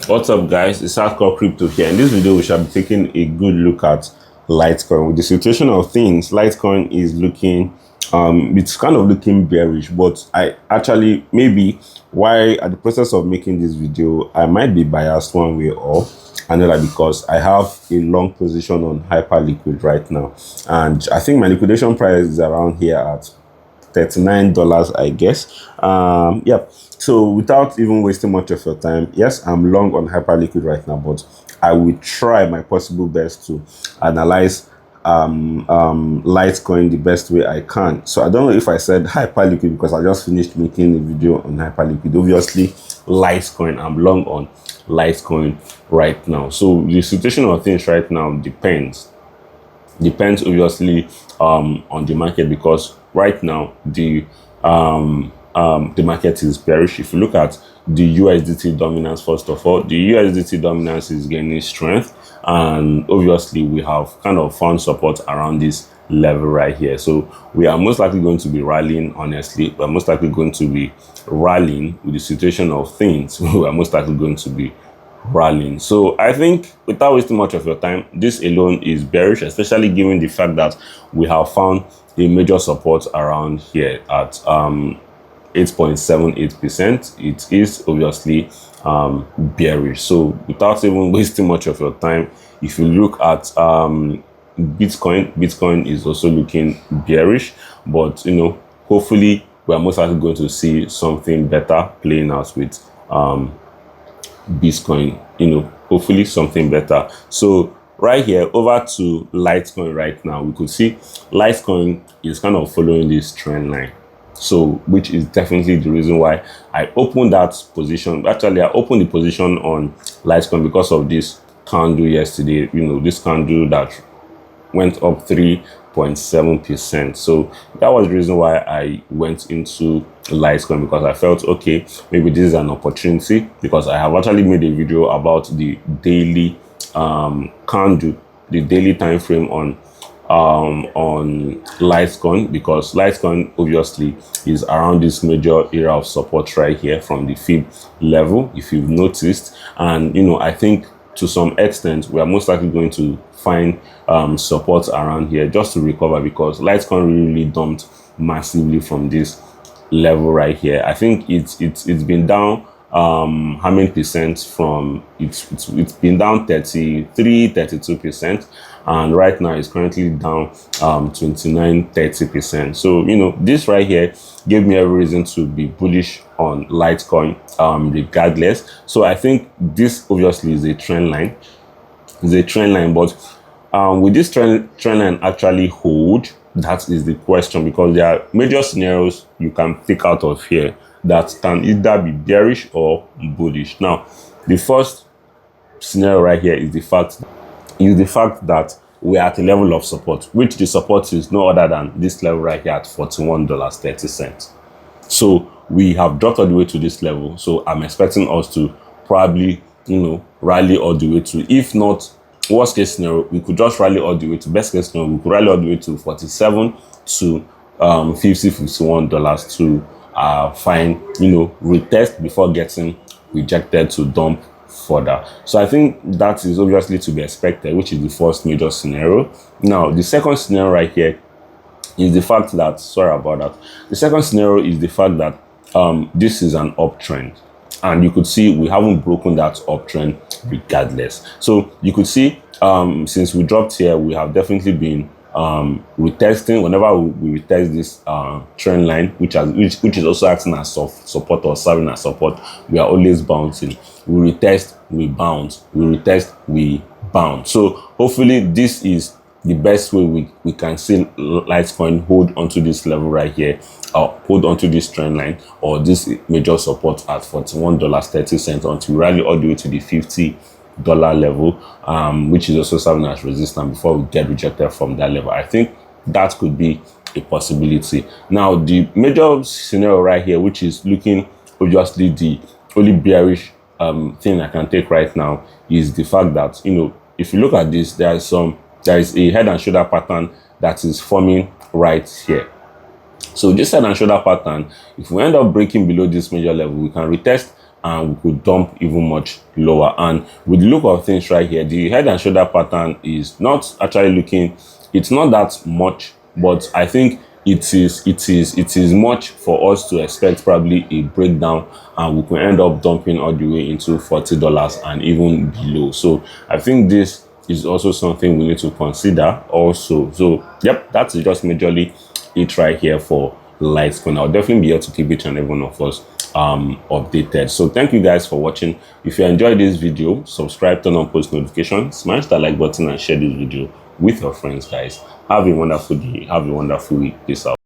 What's up, guys? It's Hardcore Crypto here. In this video, we shall be taking a good look at Litecoin. With the situation of things, Litecoin is looking, it's kind of looking bearish, but I actually, maybe why at the process of making this video, I might be biased one way or another because I have a long position on Hyperliquid right now. And I think my liquidation price is around here at $39, I guess. Yeah. So without even wasting much of your time, yes, I'm long on Hyperliquid right now, but I will try my possible best to analyze Litecoin the best way I can. So I don't know if I said Hyperliquid because I just finished making a video on Hyperliquid. Obviously, Litecoin, I'm long on Litecoin right now. So the situation of things right now depends obviously on the market, because right now the market is bearish. If you look at the USDT dominance, first of all, the USDT dominance is gaining strength, and obviously we have kind of found support around this level right here. So we are most likely going to be rallying. Honestly, we're most likely going to be rallying with the situation of things. We are most likely going to be rallying. So I think, without wasting much of your time, this alone is bearish, especially given the fact that we have found a major support around here at 8.78%. It is obviously bearish. So without even wasting much of your time, if you look at Bitcoin is also looking bearish, but hopefully we are most likely going to see something better playing out with Bitcoin, hopefully something better. So right here, over to Litecoin right now, we could see Litecoin is kind of following this trend line. So, which is definitely the reason why I opened that position. Actually, I opened the position on Litecoin because of this candle yesterday. This candle that went up 3.7%. So that was the reason why I went into Litecoin, because I felt, okay, maybe this is an opportunity, because I have actually made a video about the daily candle, the daily time frame on Litecoin, because Litecoin obviously is around this major area of support right here from the fib level, if you've noticed. And I think to some extent we are most likely going to find support around here just to recover, because Litecoin really dumped massively from this level right here. I think it's been down how many percent from it's been down 32%, and right now it's currently down 29-30%. So this right here gave me every reason to be bullish on Litecoin regardless. So I think this obviously is a trend line, but will this trend line actually hold? That is the question, because there are major scenarios you can take out of here that can either be bearish or bullish. Now, the first scenario right here is the fact that we're at a level of support, which the support is no other than this level right here at $41.30. So we have dropped all the way to this level. So I'm expecting us to probably rally all the way to, if not worst case scenario, we could just rally all the way to, best case scenario, we could rally all the way to 47 to $51 to find retest before getting rejected to dump further. So I think that is obviously to be expected, which is the first major scenario. Now the second scenario right here is the fact that, the second scenario is the fact that this is an uptrend, and you could see we haven't broken that uptrend regardless. So you could see since we dropped here, we have definitely been retesting. Whenever we retest this trend line, which is also acting as support or serving as support, we are always bouncing. We retest, we bounce, we retest, we bounce. So hopefully this is the best way we can see Litecoin hold onto this level right here, or hold onto this trend line, or this major support at $41.30 until we rally all the way to the $50 level, which is also serving as resistance before we get rejected from that level. I think that could be a possibility. Now the major scenario right here, which is looking obviously the only bearish thing I can take right now, is the fact that if you look at this, there is a head and shoulder pattern that is forming right here. So this head and shoulder pattern, if we end up breaking below this major level, we can retest and we could dump even much lower. And with the look of things right here, the head and shoulder pattern is not actually looking, it's not that much, but I think it is much for us to expect probably a breakdown, and we could end up dumping all the way into $40 and even below. So I think this is also something we need to consider also. So yep, that's just majorly it right here for Litecoin. I'll definitely be able to keep each and every one of us updated. So thank you guys for watching. If you enjoyed this video, subscribe, turn on post notifications, smash that like button, and share this video with your friends, guys. Have a wonderful day, have a wonderful week. Peace out.